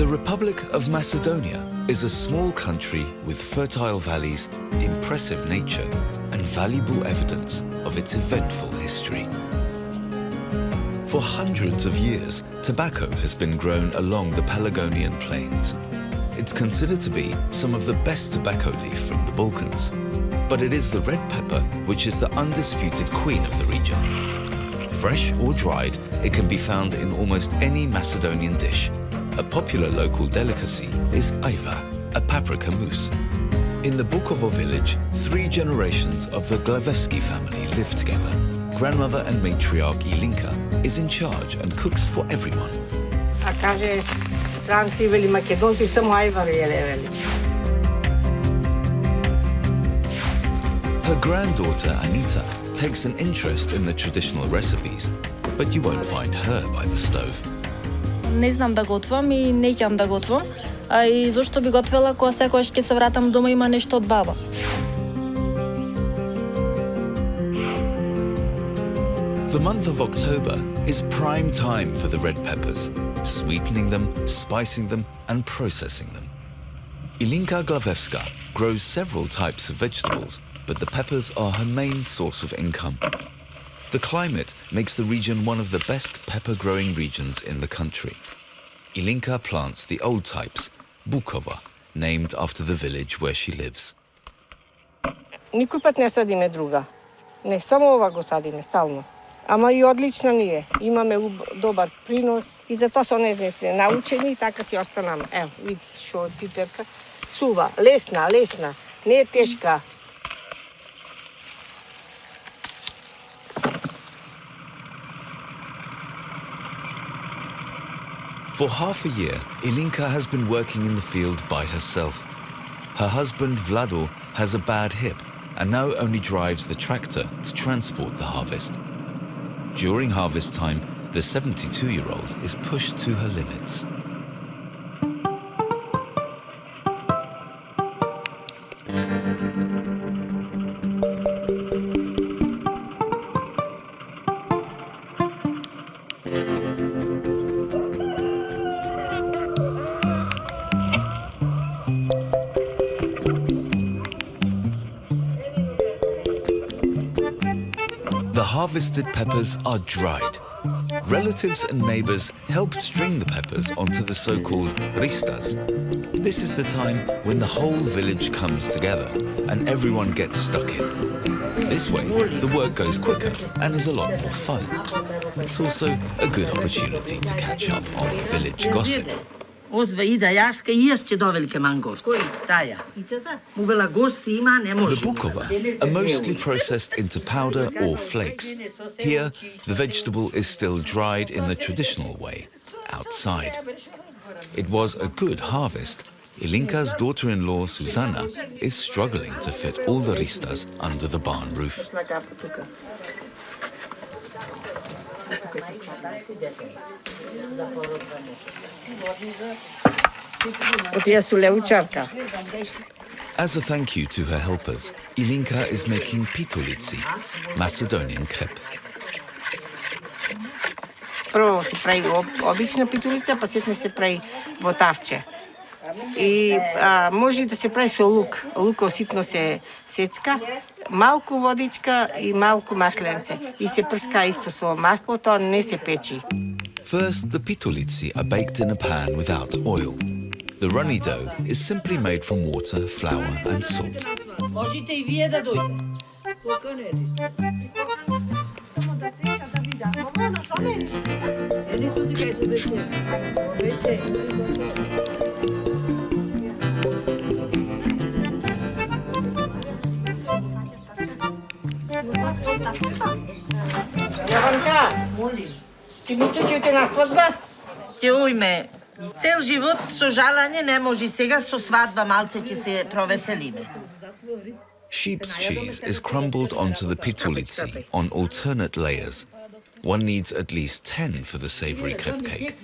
The Republic of Macedonia is a small country with fertile valleys, impressive nature, and valuable evidence of its eventful history. For hundreds of years, tobacco has been grown along the Pelagonian plains. It's considered to be some of the best tobacco leaf from the Balkans. But it is the red pepper which is the undisputed queen of the region. Fresh or dried, it can be found in almost any Macedonian dish. A popular local delicacy is ayva, a paprika mousse. In the Bukovo village, 3 generations of the Glavevski family live together. Grandmother and matriarch Ilinka is in charge and cooks for everyone. A kaže, stranci veli Makedonci samo ajvar jele veli. Her granddaughter Anita takes an interest in the traditional recipes, but you won't find her by the stove. Не знам да готвам и не ќам да готвам, а и зошто би готвела кога секогаш ќе се вратам дома има нешто од баба. The month of October is prime time for the red peppers, sweetening them, spicing them, and processing them. Ilinka Glavevska grows several types of vegetables, but the peppers are her main source of income. The climate makes the region one of the best pepper-growing regions in the country. Ilinka plants the old types, Bukova, named after the village where she lives. Никој пат не садиме друга. Не, само ова го садиме стално. Ама и одлично ни е. Имаме добар принос и затоа со незние сме научени и така си останаме. Ево, видиш, шо пиперка. Сува, лесна, лесна, не е тешка. For half a year, Ilinka has been working in the field by herself. Her husband, Vlado, has a bad hip and now only drives the tractor to transport the harvest. During harvest time, the 72-year-old is pushed to her limits. The harvested peppers are dried. Relatives and neighbors help string the peppers onto the so-called ristas. This is the time when the whole village comes together and everyone gets stuck in. This way, the work goes quicker and is a lot more fun. It's also a good opportunity to catch up on village gossip. The bukova are mostly processed into powder or flakes. Here, the vegetable is still dried in the traditional way, outside. It was a good harvest. Ilinka's daughter-in-law, Susanna, is struggling to fit all the ristas under the barn roof. As a thank you to her helpers, Ilinka is making pitulitsi, Macedonian crepe. Прво се прави обична питулица, па сетне се прави во тавче. И може да се прави со лук. Луков ситно се сецка, малку водичка и малку масленце. И се прска исто со масло, тоа не се печи. First, the pitulitsi are baked in a pan without oil. The runny dough is simply made from water, flour and salt. Можете и вие да дојдете. Јованка, ти ми чуќете на свадба? Ќе ујме. Цел живот со жалање не може, сега со свадба малце ќе се провеселиме. Sheep's cheese is crumbled onto the pitulitsi on alternate layers. One needs at least 10 for the savory crepe cake.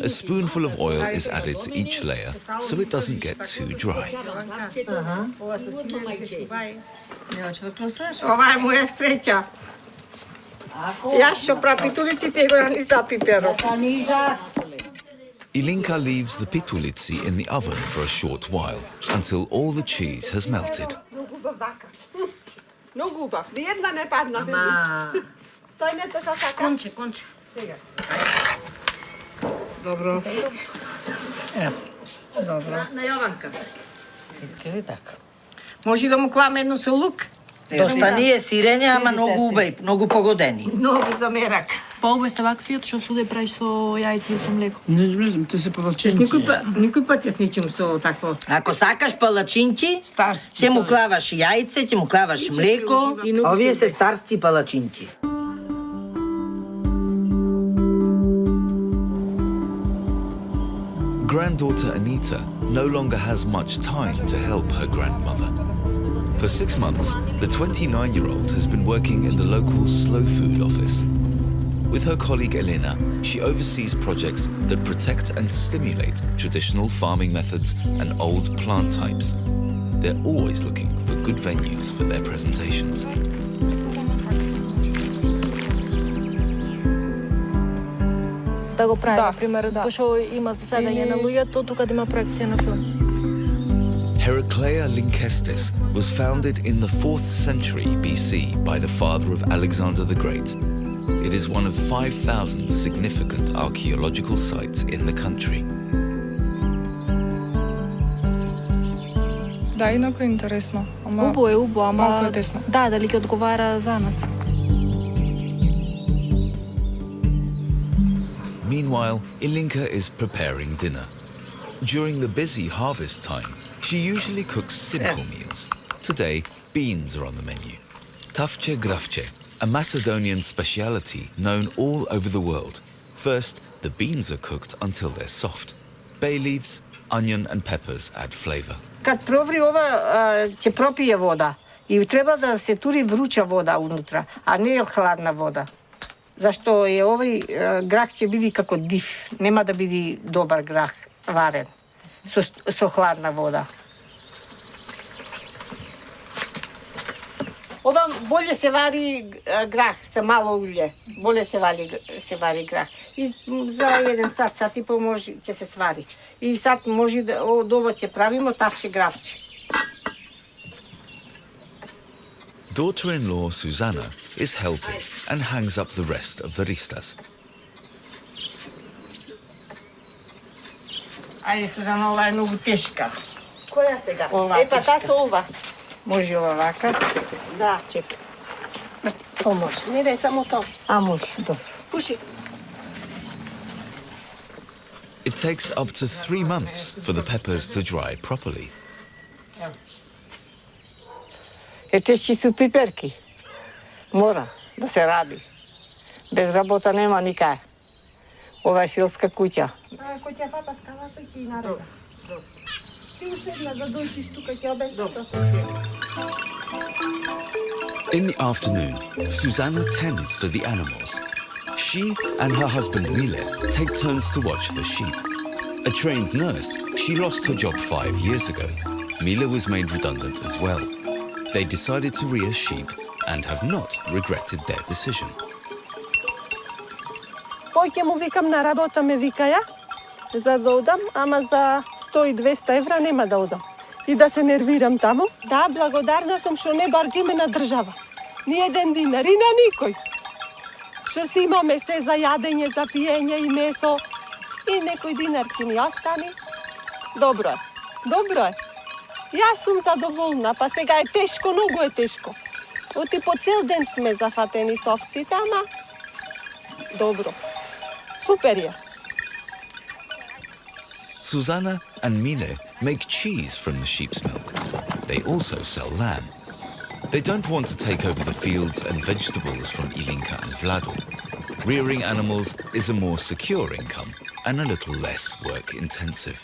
A spoonful of oil is added to each layer so it doesn't get too dry. Ова е моја среќа. Јас што правам питулиците го ни за пиперот. Ilinka leaves the pitulitsi in the oven for a short while until all the cheese has melted. Конче. Dobro. Evo, dobro. На Јованка. Е, така. Може да му кламе едно со лук? Доста ни е сирење, ама многу убави, многу погодени. Многу за мерак. Поубави се ваквиот што суде правиш со јајци и со млеко. Не знам, тоа се палачинки. Никој пат јас ничем со такво. Ако сакаш палачинки, Старски. ќе му клаваш јајце, ќе му клаваш млеко, а овие се старски палачинки. Granddaughter Anita no longer has much time to help her grandmother. For 6 months, the 29-year-old has been working in the local slow food office. With her colleague Elena, she oversees projects that protect and stimulate traditional farming methods and old plant types. They're always looking for good venues for their presentations. Да го прави, например, пошто има заседање на луѓето, тука да има проекција на филм. Heraclea Lynkestis was founded in the 4th century BC by the father of Alexander the Great. It is one of 5,000 significant archaeological sites in the country. Да, инако е интересно. Убаво, ама малку е тесно. Да, дали ќе одговара за нас. Meanwhile, Ilinka is preparing dinner. During the busy harvest time, she usually cooks simple meals. Today, beans are on the menu. Tafche grafche, a Macedonian speciality known all over the world. First, the beans are cooked until they're soft. Bay leaves, onion and peppers add flavor. Kad provri ova, ќе пропие вода. И треба да се тури вруча вода унутра, а не хладна вода. Зашто е овој грах ќе биде како див, нема да биде добар грах варен со хладна вода. Ова боле се вари грах со мало улје, боле се вари грах. И за 1 сат и пол може ќе се свари. И сад може да од ово ќе правиме тавче гравче. Daughter-in-law Susanna is helping and hangs up the rest of the ristas. Ајде, Сузана, ова е многу тешка. Која сега? Ова Епа, та со ова. Може ова вака? Да. Чекай. То може. Не, само то. А може, добро. Пуши. It takes up to 3 months for the peppers to dry properly. Тешки су пиперки. Мора да се ради. Без работа нема никај. Ова е селска куќа. Кој ќе фата скалата ќе и нареда. Ти уште една да дојдеш тука ќе обесна. In the afternoon, Susanna tends to the animals. She and her husband Mile take turns to watch the sheep. A trained nurse, she lost her job 5 years ago. Mile was made redundant as well. They decided to rear sheep and have not regretted their decision. Кој ќе му викам на работа ме викаја за да одам, ама за 100-200 евра нема да одам. И да се нервирам таму. Да, благодарна сум што не барџи ме на држава. Ни еден динар и на никој. Што си имаме се за јадење, за пиење и месо. И некој динар ќе ни остане. Добро е. Добро е. Јас сум задоволна, па сега е тешко, многу е тешко. Оти по цел ден сме зафатени со овците, ама добро. Супер е. Susanna and Mile make cheese from the sheep's milk. They also sell lamb. They don't want to take over the fields and vegetables from Ilinka and Vlado. Rearing animals is a more secure income and a little less work-intensive.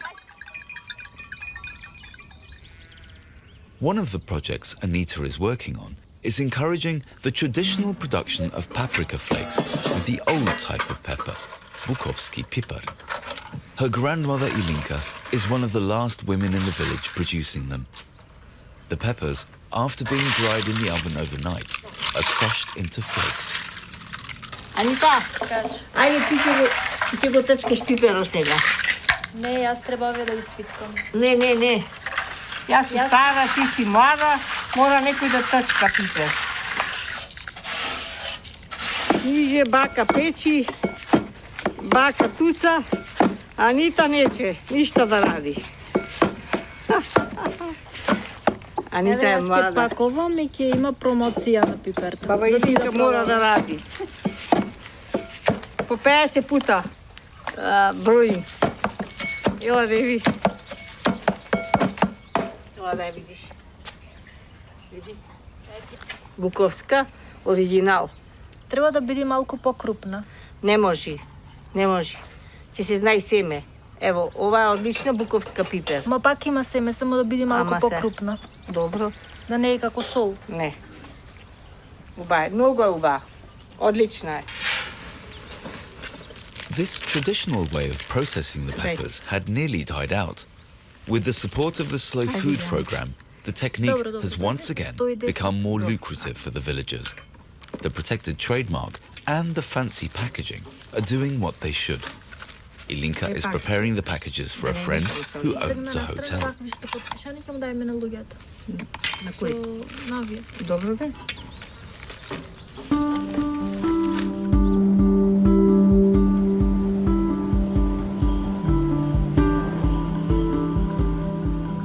One of the projects Anita is working on is encouraging the traditional production of paprika flakes with the old type of pepper, Bukovski pipar. Her grandmother Ilinka is one of the last women in the village producing them. The peppers, after being dried in the oven overnight, are crushed into flakes. Аника, ајде ти ќе го тачкаш пиперот сега. Не, јас треба овие да ги свиткам. Не. Јас сум стара, ти си млада, мора некој да тачка пипер. Иже бака печи, бака туца, Анита нече ништа да ради. Анита е млада. Јас ќе паковам и ќе има промоција на пиперта. Баба Илинка мора да ради. По 50 пута броим. Ела да ви. Ела да ја видиш. Види. Буковска, оригинал. Треба да биде малку покрупна. Не може. Ќе се знае семе. Ево, ова е одлична буковска пипер. Ма пак има семе, само да биде малку Ама се. покрупна. Добро. Да не е како сол. Не. Уба е, многу е уба. Одлична е. This traditional way of processing the peppers had nearly died out. With the support of the slow food program, the technique has once again become more lucrative for the villagers. The protected trademark and the fancy packaging are doing what they should. Ilinka is preparing the packages for a friend who owns a hotel. Вие сте подпишани, ќе му дај на луѓето. На кој? На овие. Добро да.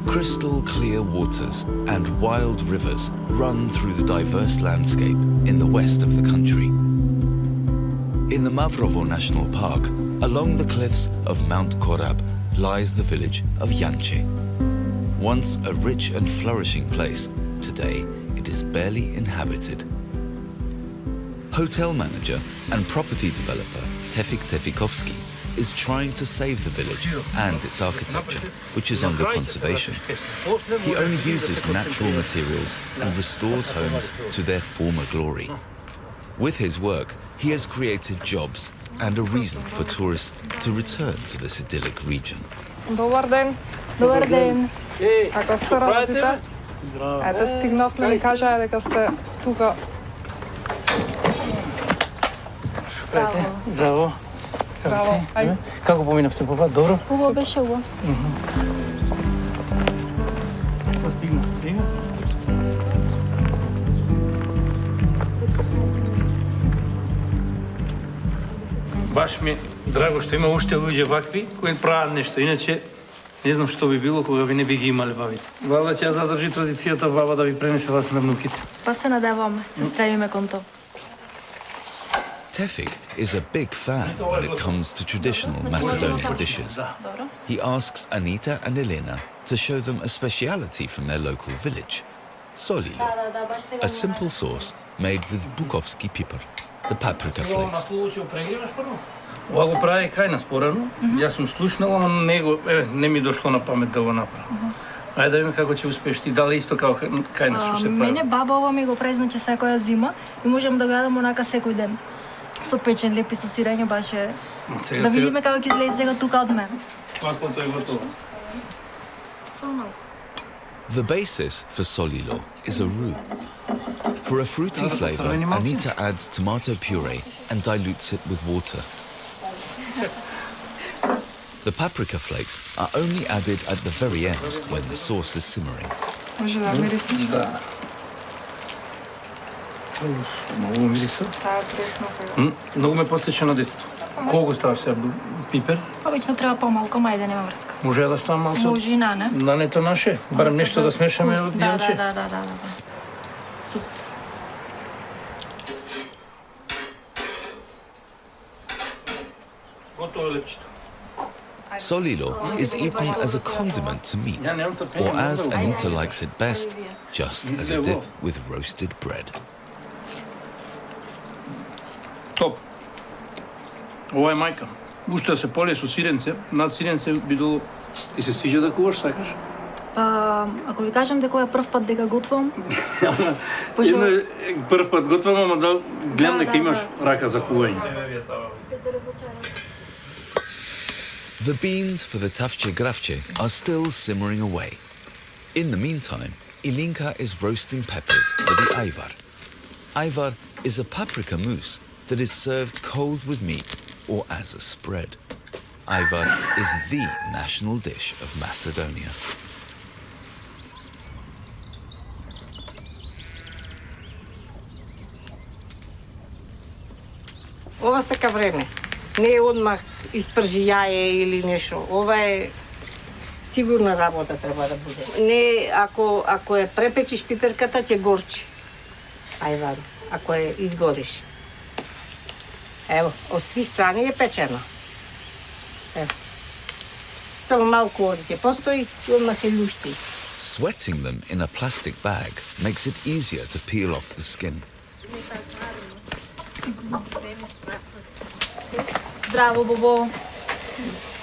Crystal clear waters and wild rivers run through the diverse landscape in the west of the country. In the Mavrovo National Park, along the cliffs of Mount Korab, lies the village of Janče. Once a rich and flourishing place, today it is barely inhabited. Hotel manager and property developer Tefik Tefikovski is trying to save the village and its architecture, which is under conservation. He only uses natural materials and restores homes to their former glory. With his work, he has created jobs and a reason for tourists to return to this idyllic region. Добар ден. Добар ден. Како сте работите? Ете, стигнавме, ни кажаа дека сте тука. Здраво. Здраво. Ај. Како поминавте по пат? Добро? Убаво беше убаво. Баш ми драго што има уште луѓе вакви кои прават нешто, иначе не знам што би било кога ви не би ги имале бабите. Валда ќе ја задржи традицијата баба да ви пренесе вас на внуките. Па се надеваме, се стремиме кон тоа. Tefik is a big fan when it comes to traditional Macedonian dishes. He asks Anita and Elena to show them a speciality from their local village, solilo, a simple sauce made with bukovski piper, the paprika flakes. Ова го прави кај нас порано. Јас сум слушнал, ама не ми дошло на памет да го направам. Ајде да видиме како ќе успееш ти, дали исто како кај нас што се прави. Мене баба ова ми го прави, значи секоја зима и можам да гледам онака секој ден. Со печен лепи со сирење баш е. Да видиме како ќе излезе сега тука од мене. Маслото е готово. Само малку. The basis for solilo is a roux. For a fruity flavor, Anita adds tomato puree and dilutes it with water. The paprika flakes are only added at the very end when the sauce is simmering. Може да мириснеш? Да. Многу мириса. Таа пресна сега. Многу ме потсече на детство. Колку ставаш сега пипер? Обично треба помалку, ама ајде нема врска. Може да ставам малку? Може и не. Нането наше, барем нешто да смешаме од јанче. Да. Готово е лепчето. Solilo is eaten as a condiment to meat, or as Anita likes it best, just as a dip with roasted bread. Топ. Ова е мајка. Уште да се поле со сиренце, над сиренце бидоло. Ти се свиѓа да куваш, сакаш? Па, ако ви кажам дека е прв пат дека готвам, Едно е прв пат готвам, ама да гледам дека имаш рака за кување. The beans for the tafche grafche are still simmering away. In the meantime, Ilinka is roasting peppers for the ayvar. Ayvar is a paprika mousse that is served cold with meat or as a spread. Ajvar is the national dish of Macedonia. Ова сека време. Не е одмах испржи јаје или нешто. Ова е сигурна работа треба да буде. Не, ако ја препечиш пиперката, ќе горчи. Ајвар, ако ја изгориш. Ево, од сви страни е печено. Ево. Само малку оди ќе постои и одма се љушти. Sweating them in a plastic bag makes it easier to peel off the skin. Здраво, Бобо.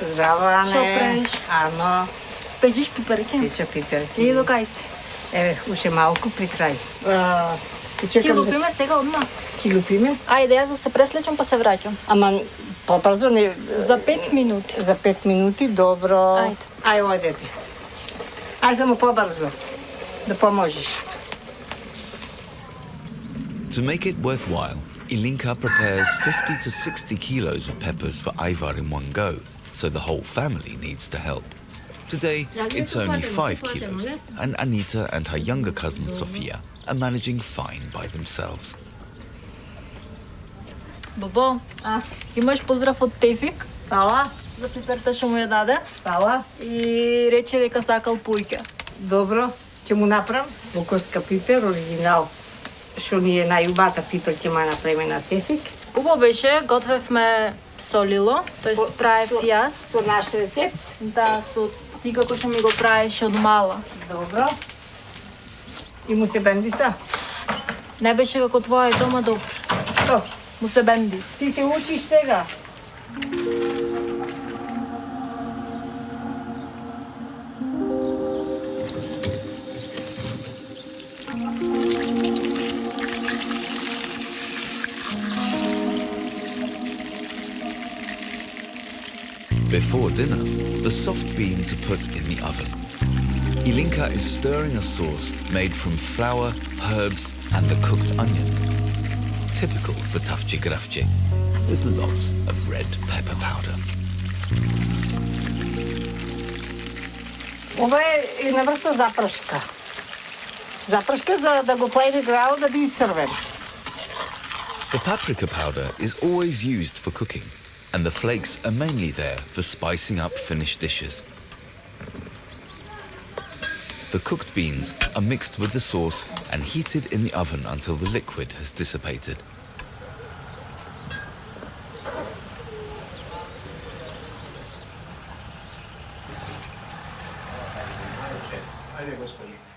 Здраво, Ане. Шо правиш? Ано. Печеш пиперки? Печа пиперки. И до кај си? Еве, уште малку при крај. Ќе лупиме сега одма? Ќе лупиме? Ајде, јас да се преслечам па се враќам. Ама побрзо не... За 5 минути. За 5 минути, добро. Ајде. Ај, одете. Ај само побрзо, да поможеш. To make it worthwhile, Ilinka prepares 50 to 60 kilos of peppers for Ajvar in one go, so the whole family needs to help. Today, it's only 5 kilos, and Anita and her younger cousin Sofia are managing fine by themselves. Бобо, имаш поздрав од Тефик? Фала. За пиперта што му ја даде. Фала. И рече дека сакал пујке. Добро, ќе му направам букоска пипер, оригинал. Што ни е најубата пипер ќе ма направиме на Тефик. Убаво беше, готвевме солило, тоест правев и јас. Со наш рецепт. Да, со ти како што ми го правеше од мала. Добро. И му се бендиса? Не беше како твоја дома добро. Што? Му се бендис. Ти се учиш сега? Before dinner, the soft beans are put in the oven. Ilinka is stirring a sauce made from flour, herbs, and the cooked onion. Typical for tafče grafče, with lots of red pepper powder. Ова е една врста запршка. Запршка за да го плави грао да биде црвен. The paprika powder is always used for cooking, and the flakes are mainly there for spicing up finished dishes. The cooked beans are mixed with the sauce and heated in the oven until the liquid has dissipated.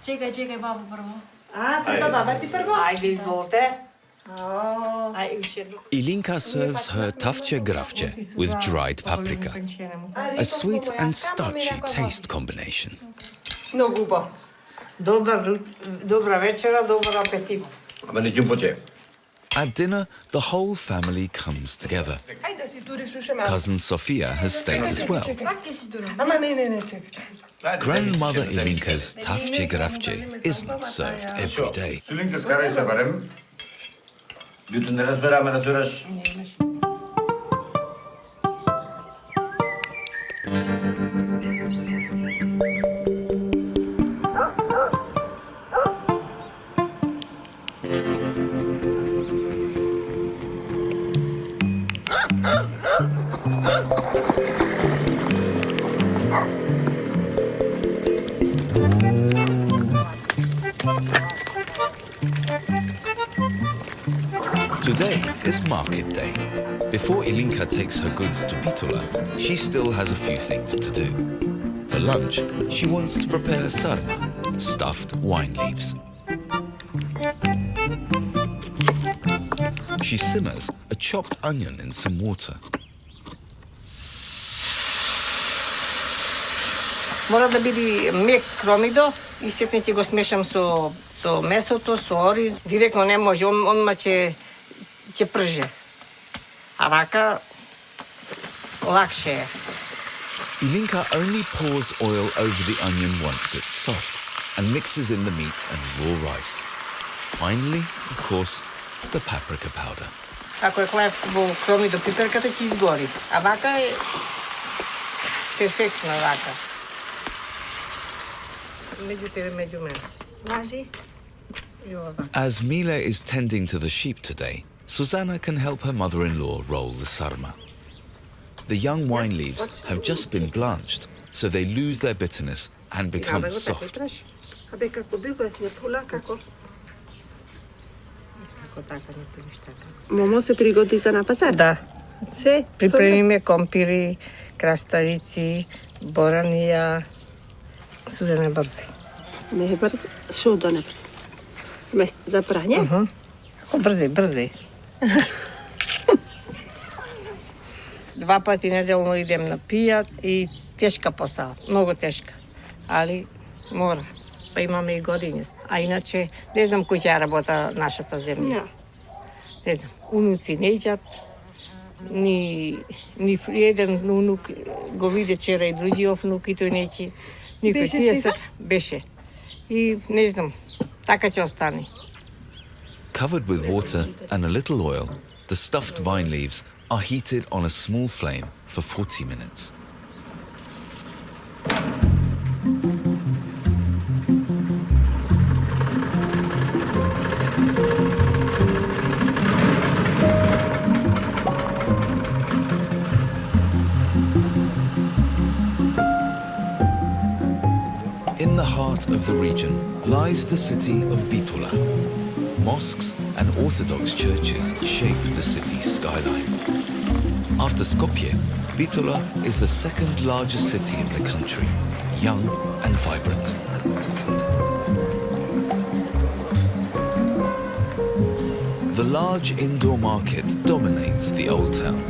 Чекај, баба прво. Треба баба ти прво? Ајде, изволте. Ај, уште едно. Ilinka serves her tafče grafče with dried paprika, a sweet and starchy taste combination. Многу убаво. Добра вечера, добар апетит. At dinner, the whole family comes together. Cousin Sofia has stayed as well. Ама не, чекај. Grandmother Ilinka's tafče grafče isn't served every day. Ilinka, скарай се барем. Јутро не разбераме, разбираш? Today is market day. Before Ilinka takes her goods to Bitola, she still has a few things to do. For lunch, she wants to prepare sarma, stuffed wine leaves. She simmers a chopped onion in some water. Мора да биде мек кромидо и сетне ќе го смешам со месото, со ориз. Директно не може, онма ќе прже. А вака лакше е. Ilinka only pours oil over the onion once it's soft and mixes in the meat and raw rice. Finally, of course, the paprika powder. Ако е клев во кромидо пиперката ќе изгори. А вака е перфектно вака. Меѓу тебе, меѓу мене. Важи. As Mila is tending to the sheep today, Susanna can help her mother-in-law roll the sarma. The young wine leaves have just been blanched, so they lose their bitterness and become soft. Абе, како било е снепула, како? Како така не пилиш така. Момо се пригоди за на пазар? Да. Се? Припремиме компири, краставици, боранија. Сузена е брзе. Не е брзе. Шо да не брзе? За прање? Брзе. 2 пати неделно идем на пијат и тешка посаа, многу тешка, али мора. Па имаме и години. А иначе, не знам кој ќе работа нашата земја. Не знам, унуци не иđат, ни еден унук го виде вчера и другиот внук и тој неќи. Никој тие се беше. И не знам, така ќе остане. Covered with water and a little oil, the stuffed vine leaves are heated on a small flame for 40 minutes. In the heart of the region lies the city of Bitola. Mosques and Orthodox churches shape the city's skyline. After Skopje, Bitola is the second largest city in the country, young and vibrant. The large indoor market dominates the old town.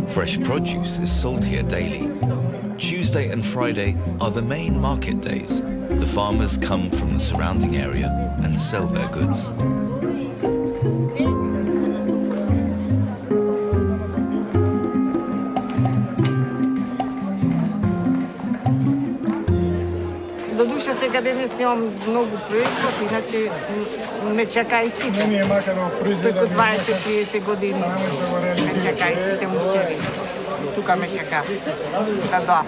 Fresh produce is sold here daily. Tuesday and Friday are the main market days. The farmers come from the surrounding area and sell their goods. До душа сега денес немам многу производ, иначе ме чека истите. Преку 20-30 години ме чека истите мучери. Тука ме чека. Да.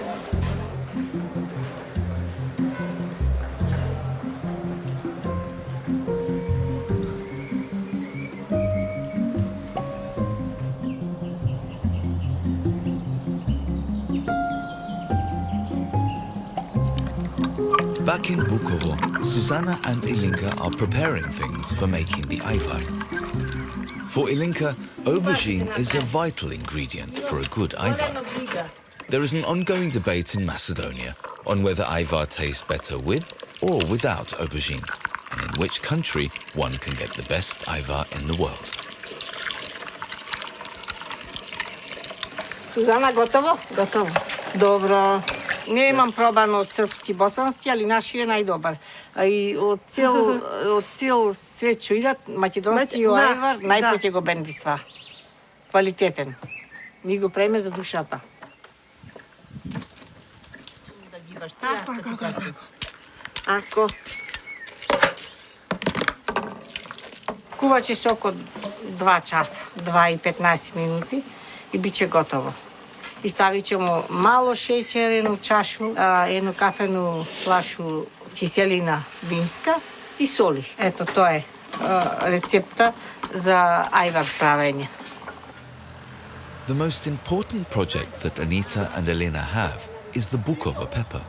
Back in Bukovo, Susanna and Ilinka are preparing things for making the ajvar. For Ilinka, aubergine is a vital ingredient for a good ajvar. There is an ongoing debate in Macedonia on whether ajvar tastes better with or without aubergine, and in which country one can get the best ajvar in the world. Сузана, готово? Готово. Добро. Немам пробано српски, босански, али нашиот е најдобар. И од цел свет што идат, македонски ајвар, најпред ќе го бендисва. Квалитетен. Ми го преме за душата. Да гибаш ти, јас те ти кажам. Ако куваче се око 2 часа, 2 и 15 минути и биće готово. И ставit ćemo malo šećer, jednu čašu, jednu kafenu flašu kiselina vinska i soli. Eto, to je recepta za ajvar pravenje. The most important project that Anita and Elena have is the Bukovo pepper.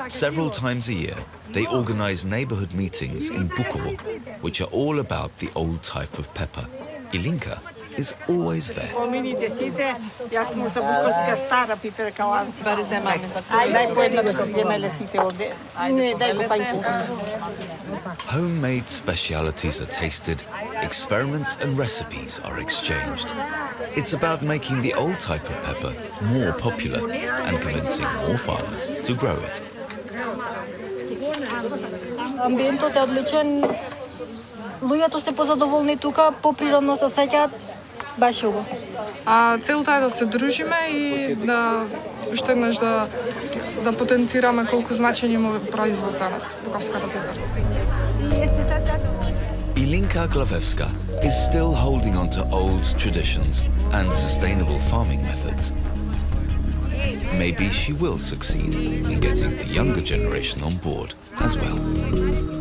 Several times a year, they organize neighborhood meetings in Bukovo, which are all about the old type of pepper. Ilinka is always there. Помините сите, јас сум со буковска стара пиперкаланска. Бари земаме за кој. Дај по една да се земеле сите овде. Не, дај го пајче. Homemade specialities are tasted, experiments and recipes are exchanged. It's about making the old type of pepper more popular and convincing more farmers to grow it. Амбиентот е одличен. Луѓето се позадоволни тука, поприродно се сеќаат. Баш убаво. Целта е да се дружиме и да уште еднаш да потенцираме колку значење има производ за нас, буковската пепер. Helinka Glawewska is still holding on to old traditions and sustainable farming methods. Maybe she will succeed in getting the younger generation on board as well.